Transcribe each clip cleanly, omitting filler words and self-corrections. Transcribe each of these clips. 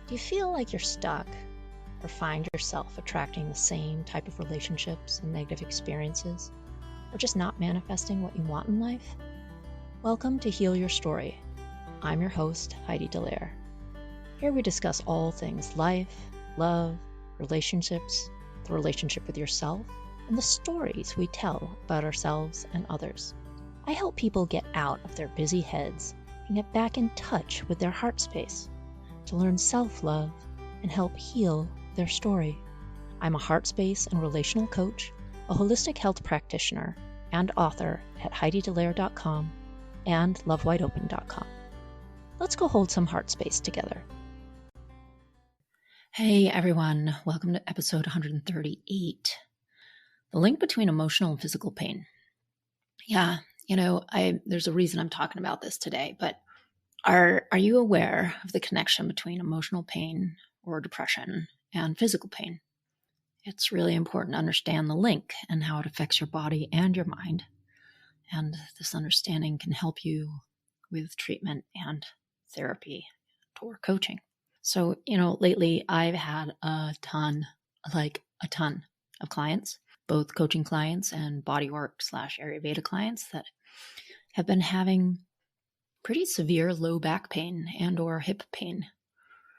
Do you feel like you're stuck or find yourself attracting the same type of relationships and negative experiences, or just not manifesting what you want in life? Welcome to Heal Your Story. I'm your host, Heidi. Here we discuss all things life, love, relationships, the relationship with yourself, and the stories we tell about ourselves and others. I help people get out of their busy heads and get back in touch with their heart space to learn self-love and help heal their story. I'm a heart space and relational coach, a holistic health practitioner, and author at HeidiDelaire.com and LoveWideOpen.com. Let's go hold some heart space together. Hey everyone, welcome to episode 138. The link between emotional and physical pain. Yeah, there's a reason I'm talking about this today, but are you aware of the connection between emotional pain or depression and physical pain? It's really important to understand the link and how it affects your body and your mind. And this understanding can help you with treatment and therapy or coaching. So, lately I've had a ton of clients, both coaching clients and bodywork / Ayurvedic clients that have been having pretty severe low back pain and or hip pain.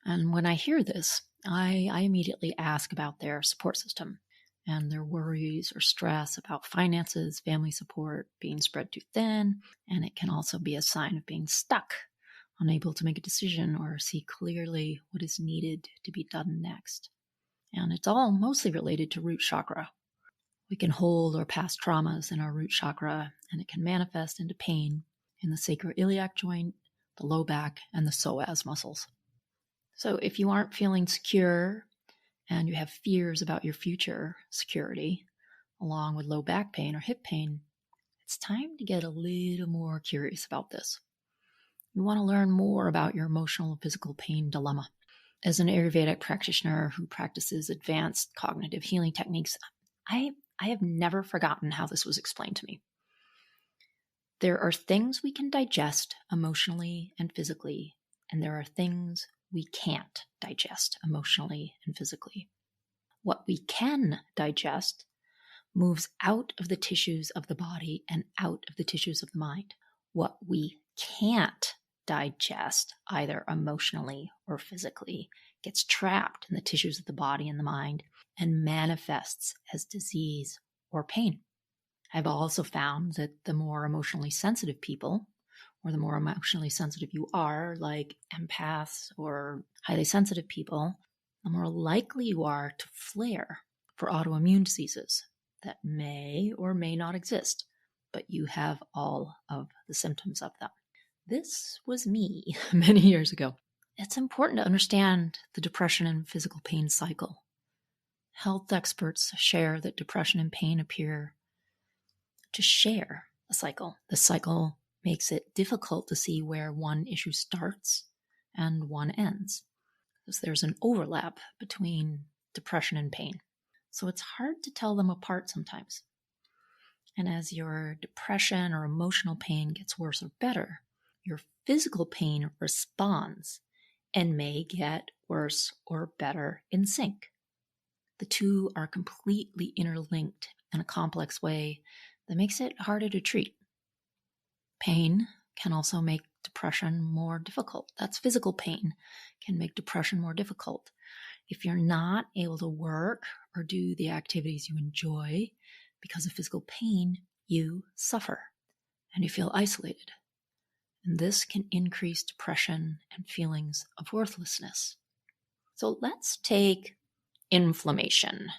And when I hear this, I immediately ask about their support system and their worries or stress about finances, family support, being spread too thin, and it can also be a sign of being stuck, unable to make a decision or see clearly what is needed to be done next. And it's all mostly related to root chakra. We can hold our past traumas in our root chakra, and it can manifest into pain in the sacroiliac joint, the low back, and the psoas muscles. So if you aren't feeling secure and you have fears about your future security, along with low back pain or hip pain, it's time to get a little more curious about this. You want to learn more about your emotional and physical pain dilemma. As an Ayurvedic practitioner who practices advanced cognitive healing techniques, I have never forgotten how this was explained to me. There are things we can digest emotionally and physically, and there are things we can't digest emotionally and physically. What we can digest moves out of the tissues of the body and out of the tissues of the mind. What we can't digest, either emotionally or physically, gets trapped in the tissues of the body and the mind and manifests as disease or pain. I've also found that the more emotionally sensitive people, or the more emotionally sensitive you are, like empaths or highly sensitive people, the more likely you are to flare for autoimmune diseases that may or may not exist, but you have all of the symptoms of them. This was me many years ago. It's important to understand the depression and physical pain cycle. Health experts share that depression and pain appear to share a cycle. The cycle makes it difficult to see where one issue starts and one ends, because there's an overlap between depression and pain. So it's hard to tell them apart sometimes. And as your depression or emotional pain gets worse or better, your physical pain responds and may get worse or better in sync. The two are completely interlinked in a complex way that makes it harder to treat. Pain can also make depression more difficult. That's physical pain can make depression more difficult. If you're not able to work or do the activities you enjoy because of physical pain, you suffer and you feel isolated. And this can increase depression and feelings of worthlessness. So let's take inflammation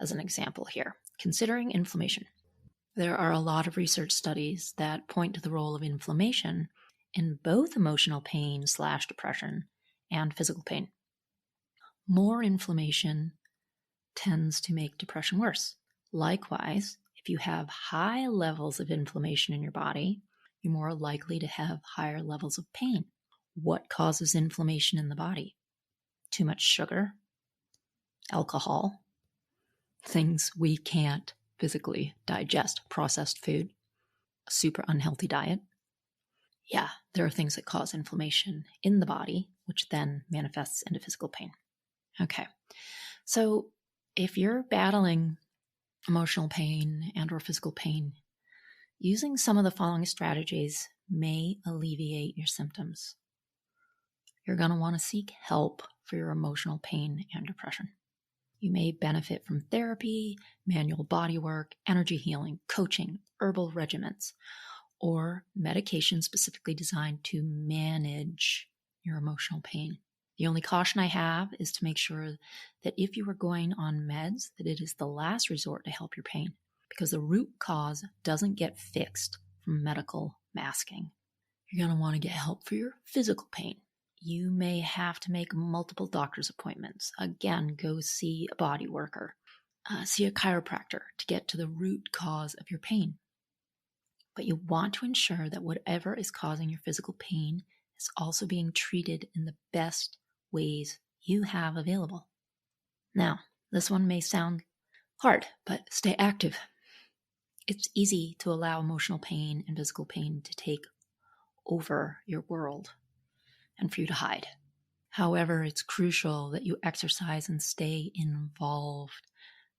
as an example here. Considering inflammation, there are a lot of research studies that point to the role of inflammation in both emotional pain / depression and physical pain. More inflammation tends to make depression worse. Likewise, if you have high levels of inflammation in your body, you're more likely to have higher levels of pain. What causes inflammation in the body? Too much sugar, alcohol, things we can't physically digest, processed food, a super unhealthy diet. Yeah, there are things that cause inflammation in the body which then manifests into physical pain. Okay, so if you're battling emotional pain and or physical pain, using some of the following strategies may alleviate your symptoms. You're going to want to seek help for your emotional pain and depression. You may benefit from therapy, manual bodywork, energy healing, coaching, herbal regimens, or medication specifically designed to manage your emotional pain. The only caution I have is to make sure that if you are going on meds, that it is the last resort to help your pain, because the root cause doesn't get fixed from medical masking. You're going to want to get help for your physical pain. You may have to make multiple doctor's appointments. Again, go see a body worker, see a chiropractor to get to the root cause of your pain. But you want to ensure that whatever is causing your physical pain is also being treated in the best ways you have available. Now, this one may sound hard, but stay active. It's easy to allow emotional pain and physical pain to take over your world and for you to hide. However, it's crucial that you exercise and stay involved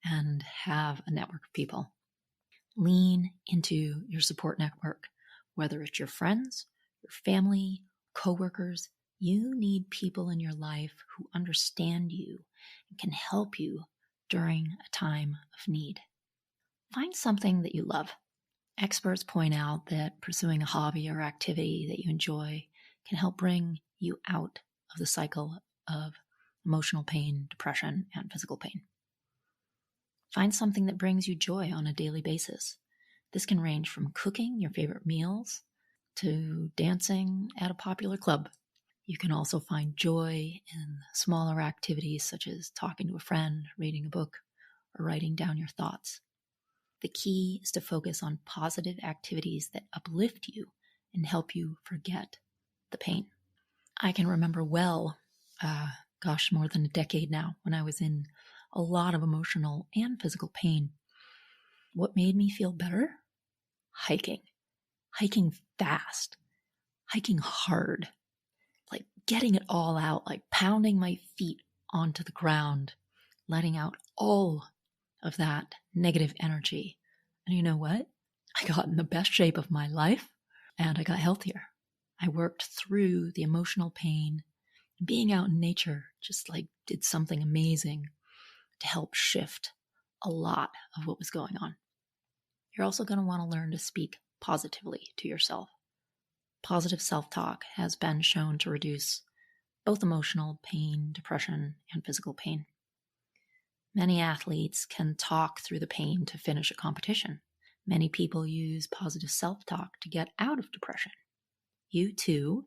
and have a network of people. Lean into your support network, whether it's your friends, your family, coworkers. You need people in your life who understand you and can help you during a time of need. Find something that you love. Experts point out that pursuing a hobby or activity that you enjoy can help bring you out of the cycle of emotional pain, depression, and physical pain. Find something that brings you joy on a daily basis. This can range from cooking your favorite meals to dancing at a popular club. You can also find joy in smaller activities such as talking to a friend, reading a book, or writing down your thoughts. The key is to focus on positive activities that uplift you and help you forget the pain. I can remember well, more than a decade now, when I was in a lot of emotional and physical pain. What made me feel better? Hiking fast, hiking hard, like getting it all out, like pounding my feet onto the ground, letting out all of that negative energy. And you know what? I got in the best shape of my life and I got healthier. I worked through the emotional pain. Being out in nature just did something amazing to help shift a lot of what was going on. You're also going to want to learn to speak positively to yourself. Positive self-talk has been shown to reduce both emotional pain, depression, and physical pain. Many athletes can talk through the pain to finish a competition. Many people use positive self-talk to get out of depression. You too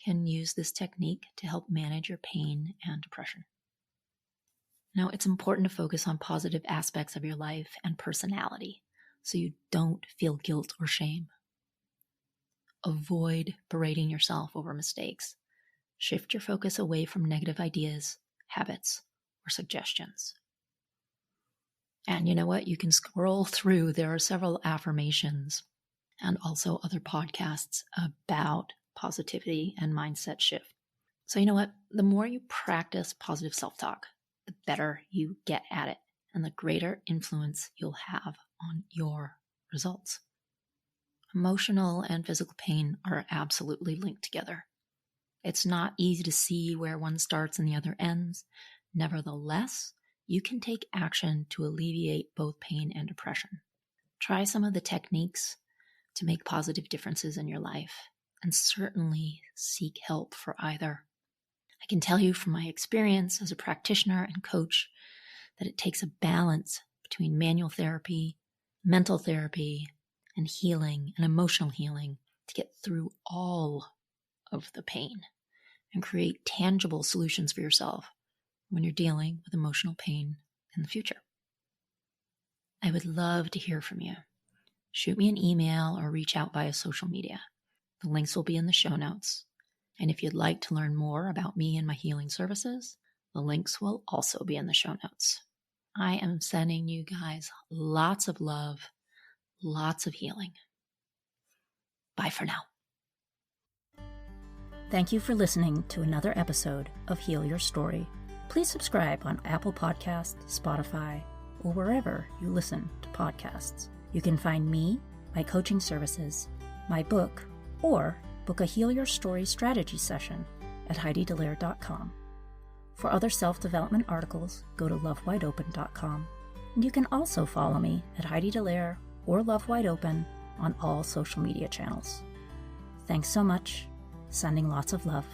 can use this technique to help manage your pain and depression. Now, it's important to focus on positive aspects of your life and personality so you don't feel guilt or shame. Avoid berating yourself over mistakes. Shift your focus away from negative ideas, habits, or suggestions. And you know what? You can scroll through. There are several affirmations and also other podcasts about positivity and mindset shift. So you know what? The more you practice positive self-talk, the better you get at it and the greater influence you'll have on your results. Emotional and physical pain are absolutely linked together. It's not easy to see where one starts and the other ends. Nevertheless, you can take action to alleviate both pain and depression. Try some of the techniques to make positive differences in your life, and certainly seek help for either. I can tell you from my experience as a practitioner and coach that it takes a balance between manual therapy, mental therapy, and healing and emotional healing to get through all of the pain and create tangible solutions for yourself when you're dealing with emotional pain in the future. I would love to hear from you. Shoot me an email or reach out via social media. The links will be in the show notes. And if you'd like to learn more about me and my healing services, the links will also be in the show notes. I am sending you guys lots of love, lots of healing. Bye for now. Thank you for listening to another episode of Heal Your Story. Please subscribe on Apple Podcasts, Spotify, or wherever you listen to podcasts. You can find me, my coaching services, my book, or book a Heal Your Story strategy session at HeidiDelaire.com. For other self-development articles, go to lovewideopen.com. And you can also follow me at Heidi Delaire or Love Wide Open on all social media channels. Thanks so much. Sending lots of love.